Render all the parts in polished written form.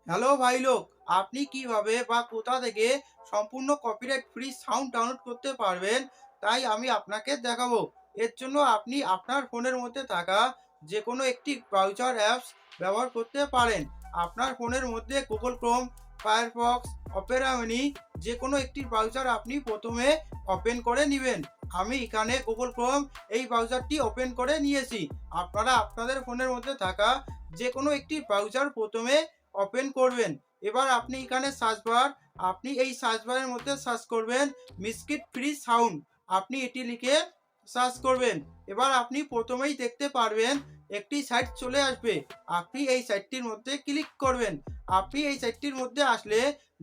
Hello ভাই লোক, আপনি কিভাবে বা কোথা থেকে সম্পূর্ণ কপিরাইট ফ্রি সাউন্ড ডাউনলোড করতে পারবেন তাই আমি আপনাকে দেখাবো। এর জন্য আপনি আপনার ফোনের মধ্যে থাকা যে কোনো একটি ব্রাউজার অ্যাপস ব্যবহার করতে পারেন। আপনার ফোনের মধ্যে Google Chrome, Firefox, Opera mini যে কোনো একটি ব্রাউজার আপনি প্রথমে ওপেন করে নেবেন। আমি এখানে গুগল ক্রোম এই ব্রাউজারটি ওপেন করে নিয়েছি। আপনারা আপনাদের ফোনের মধ্যে থাকা যে কোনো একটি ব্রাউজার প্রথমে ওপেন করবেন। এবার আপনি এখানে সার্চ বার, আপনি এই সার্চ বারের মধ্যে সার্চ করবেন মিসকিট ফ্রি সাউন্ড। আপনি এটি লিখে সার্চ করবেন। এবার আপনি প্রথমেই দেখতে পারবেন একটি সাইট চলে আসবে। আপনি এই সাইটটির মধ্যে ক্লিক করবেন। আপনি এই সাইটটির মধ্যে আসলে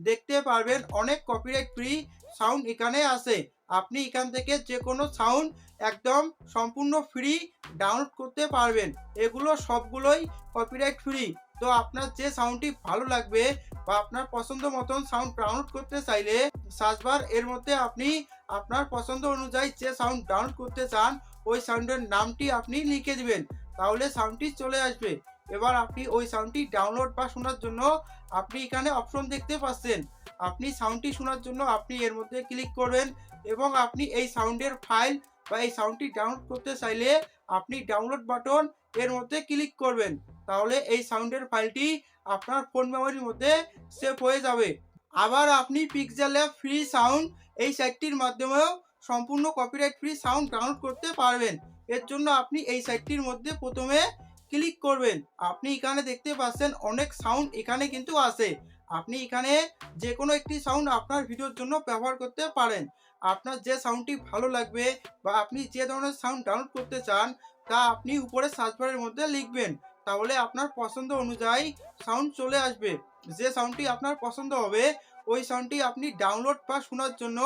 দেখতে পারবেন অনেক কপিরাইট ফ্রি সাউন্ড এখানে আছে। আপনি এখান থেকে যে কোনো সাউন্ড একদম সম্পূর্ণ ফ্রি ডাউনলোড করতে পারবেন। এগুলো সবগুলোই কপিরাইট ফ্রি। তো আপনার যে সাউন্ডটি ভালো লাগবে বা আপনার পছন্দ মতন সাউন্ড ডাউনলোড করতে চাইলে সার্চ বার এর মধ্যে আপনি আপনার পছন্দ অনুযায়ী যে সাউন্ড ডাউনলোড করতে চান ওই সাউন্ডের নামটি আপনি লিখে দিবেন, তাহলে সাউন্ডটি চলে আসবে। এবার আপনি ওই সাউন্ডটি ডাউনলোড বা শোনার জন্য আপনি এখানে অপশন দেখতে পাচ্ছেন। আপনি সাউন্ডটি শোনার জন্য আপনি এর মধ্যে ক্লিক করবেন এবং আপনি এই সাউন্ডের ফাইল বা এই সাউন্ডটি ডাউনলোড করতে চাইলে আপনি ডাউনলোড বাটন এর মধ্যে ক্লিক করবেন। তাহলে এই সাউন্ডের ফাইলটি আপনার ফোন মেমোরির মধ্যে সেভ হয়ে যাবে। আবার আপনি পিক্সেল ল্যাব ফ্রি সাউন্ড এই সাইটটির মাধ্যমেও সম্পূর্ণ কপিরাইট ফ্রি সাউন্ড ডাউনলোড করতে পারবেন। এর জন্য আপনি এই সাইটটির মধ্যে প্রথমে ক্লিক করবেন। আপনি এখানে দেখতে পাচ্ছেন অনেক সাউন্ড এখানে কিন্তু আছে। আপনি এখানে যে কোনো একটি সাউন্ড আপনার ভিডিওর জন্য ব্যবহার করতে পারেন। আপনার যে সাউন্ডটি ভালো লাগবে বা আপনি যে ধরনের সাউন্ড ডাউনলোড করতে চান তা আপনি উপরে সার্চ বারের মধ্যে লিখবেন। তাহলে আপনার পছন্দ অনুযায়ী সাউন্ড চলে আসবে। যে সাউন্ডটি আপনার পছন্দ হবে ওই সাউন্ডটি আপনি ডাউনলোড বা শোনার জন্য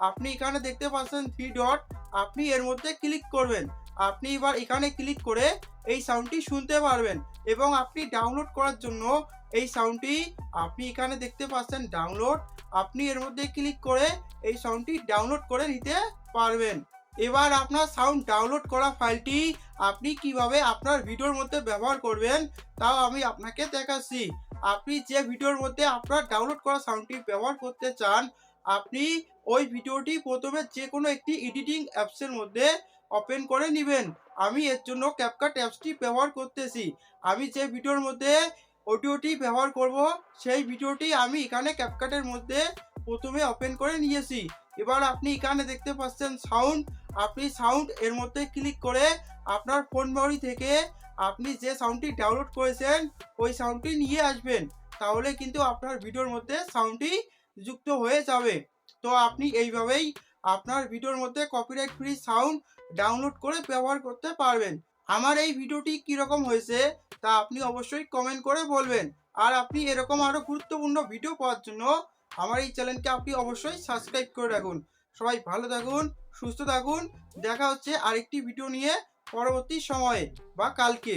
আপনি এখানে দেখতে পাচ্ছেন 3 ডট, আপনি এর মধ্যে ক্লিক করবেন। আপনি এবার এখানে ক্লিক করে এই সাউন্ডটি শুনতে পারবেন এবং আপনি ডাউনলোড করার জন্য এই সাউন্ডটি আপনি এখানে দেখতে পাচ্ছেন ডাউনলোড, আপনি এর মধ্যে ক্লিক করে এই সাউন্ডটি ডাউনলোড করে নিতে পারবেন। এবার আপনার সাউন্ড ডাউনলোড করা ফাইলটি আপনি কিভাবে আপনার ভিডিওর মধ্যে ব্যবহার করবেন তাও আমি আপনাকে দেখাচ্ছি। আপনি যে ভিডিওর মধ্যে আপনার ডাউনলোড করা সাউন্ডটি ব্যবহার করতে চান, আপনি ওই ভিডিওটি প্রথমে যে কোনো একটি এডিটিং অ্যাপসের মধ্যে ওপেন করে নেবেন। আমি এর জন্য ক্যাপকাট অ্যাপসটি ব্যবহার করতেছি। আমি যে ভিডিওর মধ্যে অডিওটি ব্যবহার করব সেই ভিডিওটি আমি এখানে ক্যাপকাটের মধ্যে প্রথমে ওপেন করে নিয়েছি। এবার আপনি এখানে দেখতে পাচ্ছেন সাউন্ড, আপনি সাউন্ড এর মধ্যে ক্লিক করে আপনার ফোন মেমোরি থেকে আপনি যে সাউন্ডটি ডাউনলোড করেছেন ওই সাউন্ডটি নিয়ে আসবেন। তাহলে কিন্তু আপনার ভিডিওর মধ্যে সাউন্ডটি যুক্ত হয়ে যাবে। তো আপনি এইভাবেই আপনার ভিডিওর মধ্যে কপিরাইট ফ্রি সাউন্ড ডাউনলোড করে ব্যবহার করতে পারবেন। আমার এই ভিডিওটি কীরকম হয়েছে তা আপনি অবশ্যই কমেন্ট করে বলবেন। আর আপনি এরকম আরও গুরুত্বপূর্ণ ভিডিও পাওয়ার জন্য আমার এই চ্যানেলকে আপনি অবশ্যই সাবস্ক্রাইব করে রাখুন। সবাই ভালো থাকুন, সুস্থ থাকুন। দেখা হচ্ছে আরেকটি ভিডিও নিয়ে পরবর্তী সময়ে বা কালকে।